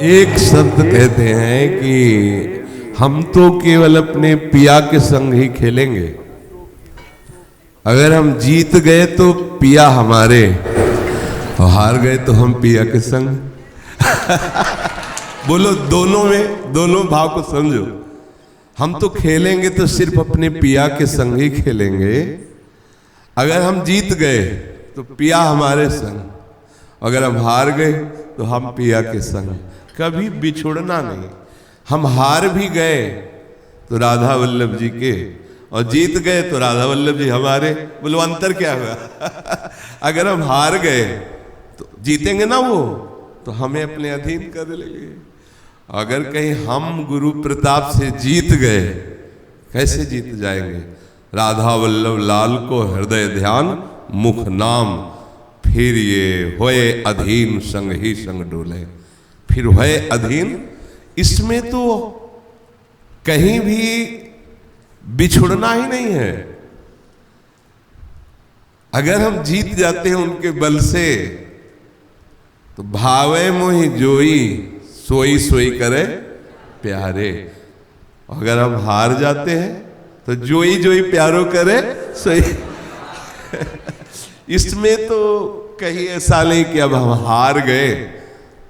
एक शब्द कहते हैं कि हम तो केवल अपने पिया के संग ही खेलेंगे। अगर हम जीत गए तो पिया हमारे और हार गए तो हम पिया के संग। बोलो, दोनों में, दोनों भाव को समझो। हम तो खेलेंगे तो सिर्फ अपने पिया के संग ही खेलेंगे। अगर हम जीत गए तो पिया हमारे संग, अगर हम हार गए तो हम पिया के संग। कभी बिछुड़ना नहीं। हम हार भी गए तो राधा वल्लभ जी के, और जीत गए तो राधा वल्लभ जी हमारे। बोलो, अंतर क्या हुआ? अगर हम हार गए तो जीतेंगे ना वो, तो हमें अपने अधीन कर लेंगे। अगर कहीं हम गुरु प्रताप से जीत गए, कैसे जीत जाएंगे? राधा वल्लभ लाल को हृदय ध्यान मुख नाम, फिर ये होए अधीन संग ही संग डोले। फिर होए अधीन, इसमें तो कहीं भी बिछुड़ना ही नहीं है। अगर हम जीत जाते हैं उनके बल से तो भावे मोहि जोई, सोई सोई करे प्यारे। अगर हम हार जाते हैं तो जोई जोई प्यारो करे सोई। इसमें तो कहीं ऐसा नहीं कि अब हम हार गए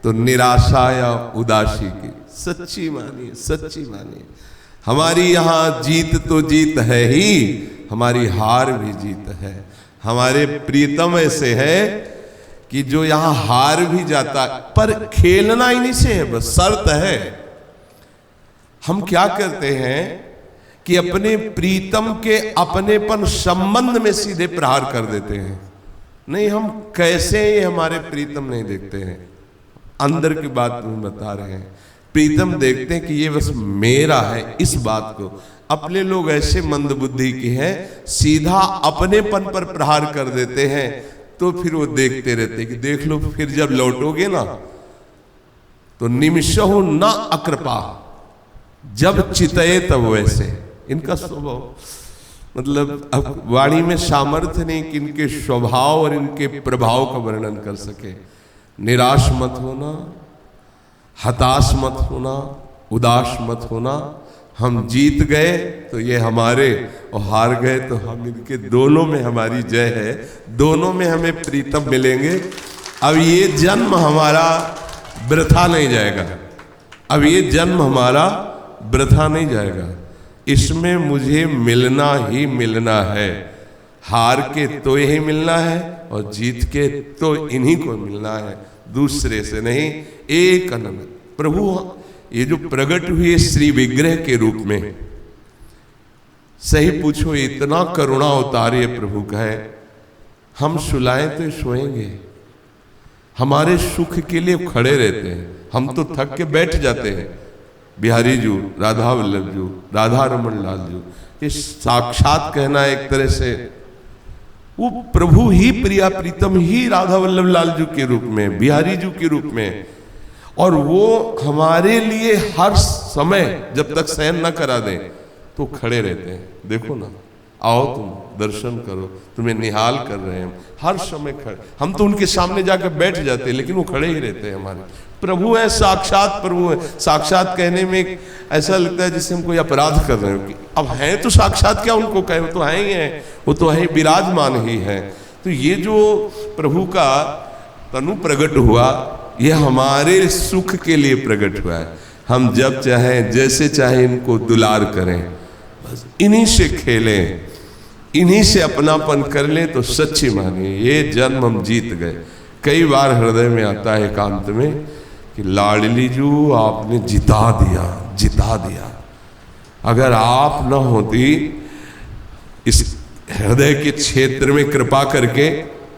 तो निराशा या उदासी की। सच्ची मानिए, सच्ची मानिए, हमारी यहां जीत तो जीत है ही, हमारी हार भी जीत है। हमारे प्रीतम ऐसे है कि जो यहां हार भी जाता, पर खेलना इन्हीं से है, बस शर्त है। हम क्या करते हैं कि अपने प्रीतम के अपनेपन संबंध में सीधे प्रहार कर देते हैं। नहीं, हम कैसे ये हमारे प्रीतम नहीं देखते हैं। अंदर की बात हम बता रहे हैं। प्रीतम देखते हैं कि ये बस मेरा है, इस बात को। अपने लोग ऐसे मंदबुद्धि की हैं, सीधा अपनेपन पर प्रहार कर देते हैं। तो फिर वो देखते रहते कि देख लो, फिर जब लौटोगे ना तो निमिषहु न अकृपा, जब चितये तब वैसे। इनका स्वभाव, मतलब अब वाणी में सामर्थ्य नहीं कि इनके स्वभाव और इनके प्रभाव का वर्णन कर सके। निराश मत होना, हताश मत होना, उदास मत होना। हम जीत गए तो ये हमारे, और हार गए तो हम इनके। दोनों में हमारी जय है, दोनों में हमें प्रीतम मिलेंगे। अब ये जन्म हमारा वृथा नहीं जाएगा। अब ये जन्म हमारा वृथा नहीं जाएगा। इसमें मुझे मिलना ही मिलना है। हार के तो यही मिलना है और जीत के तो इन्हीं को मिलना है, दूसरे से नहीं। एक अनंत प्रभु ये जो प्रकट हुए श्री विग्रह के रूप में, सही पूछो इतना करुणा उतारे प्रभु का है। हम सुलाएं तो सोएंगे, हमारे सुख के लिए खड़े रहते हैं। हम तो थक के बैठ जाते हैं। बिहारी जू, राधा वल्लभ जू, राधा रमन लाल जू, ये साक्षात कहना एक तरह से वो प्रभु ही, प्रिया प्रीतम ही राधा वल्लभ लाल जू के रूप में, बिहारी जू के रूप में। और वो हमारे लिए हर समय, जब तक शयन न करा दें तो खड़े रहते हैं। देखो ना, आओ तुम दर्शन करो, तुम्हें निहाल कर रहे हैं। हर समय खड़े, हम तो उनके सामने जाकर बैठ जाते हैं, लेकिन वो खड़े ही रहते हैं। हमारे प्रभु है, साक्षात प्रभु है। साक्षात कहने में ऐसा लगता है जैसे हम कोई अपराध कर रहे हो। अब हैं तो साक्षात क्या उनको कहे, वो तो है ही है, वो तो है, विराजमान ही है। तो ये जो प्रभु का तनु प्रकट हुआ, ये हमारे सुख के लिए प्रकट हुआ है। हम जब चाहें, जैसे चाहे इनको दुलार करें, बस इन्हीं से खेलें, इन्हीं से अपनापन कर लें तो सच्ची मानिए ये जन्म हम जीत गए। कई बार हृदय में आता है एकांत में कि लाडली जू आपने जिता दिया, जिता दिया। अगर आप न होती इस हृदय के क्षेत्र में कृपा करके,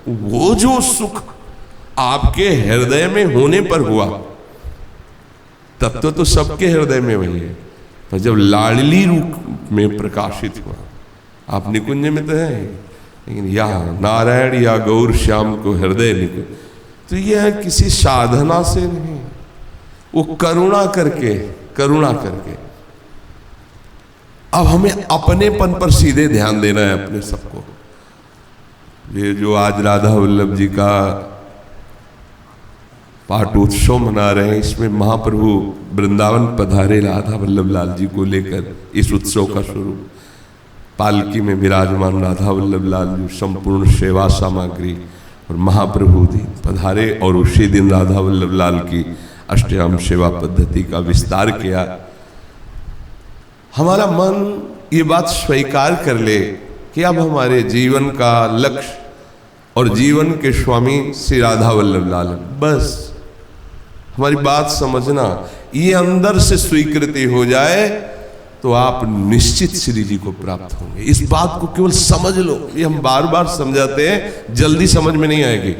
वो जो सुख आपके हृदय में होने पर हुआ, तत्व तो सबके हृदय में वही है। पर जब लाडली रूप में प्रकाशित हुआ, आप निकुंज में तो है, लेकिन यहाँ नारायण या गौर श्याम को हृदय निकुंज, तो यह किसी साधना से नहीं, वो करुणा करके, करुणा करके। अब हमें अपनेपन पर सीधे ध्यान देना है अपने सबको। ये जो आज राधा वल्लभ जी का पाटोत्सव मना रहे हैं। इसमें महाप्रभु वृंदावन पधारे राधा वल्लभ लाल जी को लेकर। इस उत्सव का स्वरूप पालकी में विराजमान राधा वल्लभ लाल जी, संपूर्ण सेवा सामग्री और महाप्रभु जी पधारे और उसी दिन राधा वल्लभ लाल की अष्टयाम सेवा पद्धति का विस्तार किया। हमारा मन ये बात स्वीकार कर ले कि अब हमारे जीवन का लक्ष्य और जीवन के स्वामी श्री राधा वल्लभ लाल, बस हमारी बात समझना, ये अंदर से स्वीकृति हो जाए तो आप निश्चित श्री जी को प्राप्त होंगे। इस बात को केवल समझ लो। ये हम बार बार समझाते हैं, जल्दी समझ में नहीं आएगी।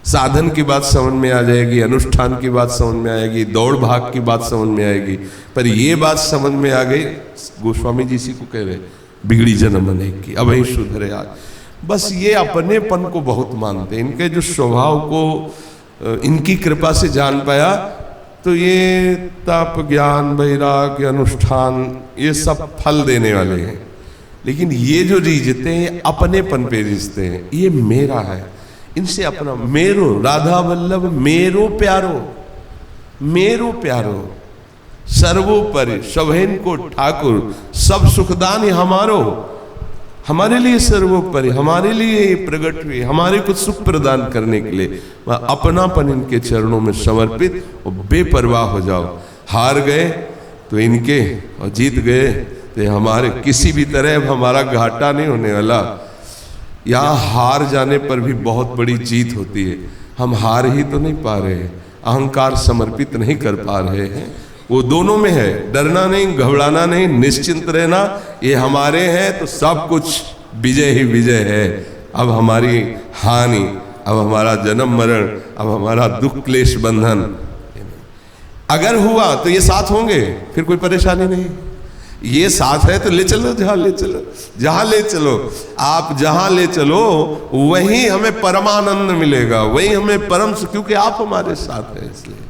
साधन की बात समझ में आ जाएगी, अनुष्ठान की बात समझ में आएगी, दौड़ भाग की बात समझ में आएगी, पर ये बात समझ में आ गई। गोस्वामी जी इसी को कह रहे, बिगड़ी जन्म अनेक की अब ही सुधरे आज। बस ये अपनेपन को बहुत मानते, इनके जो स्वभाव को इनकी कृपा से जान पाया तो ये तप ज्ञान वैराग्य अनुष्ठान ये सब फल देने वाले हैं। लेकिन ये जो रीझते हैं अपनेपन पे रीझते हैं, ये मेरा है, इनसे अपना, मेरो राधा वल्लभ मेरो प्यारो, मेरो प्यारो सर्वोपरि सभेन को ठाकुर, सब सुखदान हमारो, हमारे लिए सर्वोपरि, हमारे लिए प्रकट हुए, हमारे को सुख प्रदान करने के लिए अपनापन इनके चरणों में समर्पित और बेपरवाह हो जाओ। हार गए तो इनके और जीत गए तो हमारे, किसी भी तरह अब हमारा घाटा नहीं होने वाला। यहाँ हार जाने पर भी बहुत बड़ी जीत होती है। हम हार ही तो नहीं पा रहे हैं, अहंकार समर्पित नहीं कर पा रहे हैं। वो दोनों में है, डरना नहीं, घबराना नहीं, निश्चिंत रहना, ये हमारे हैं तो सब कुछ विजय ही विजय है। अब हमारी हानि, अब हमारा जन्म मरण, अब हमारा दुख क्लेश बंधन अगर हुआ तो ये साथ होंगे, फिर कोई परेशानी नहीं। ये साथ है तो ले चलो, जहां ले चलो, जहां ले चलो, आप जहां ले चलो वहीं हमें परमानंद मिलेगा, वहीं हमें परम सुख, क्योंकि आप हमारे साथ हैं। इसलिए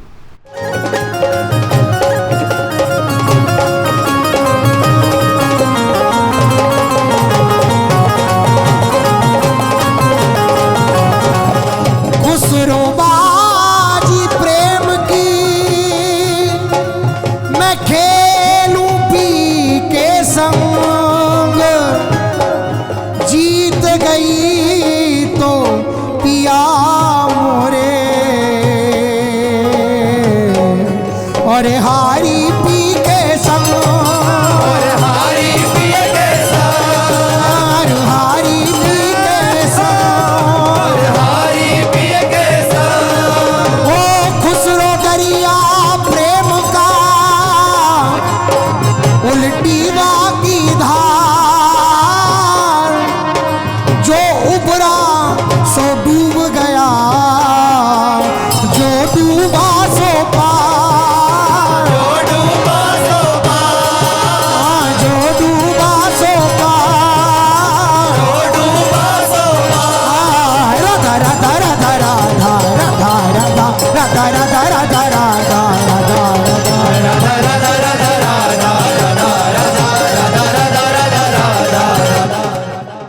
सो डूब गया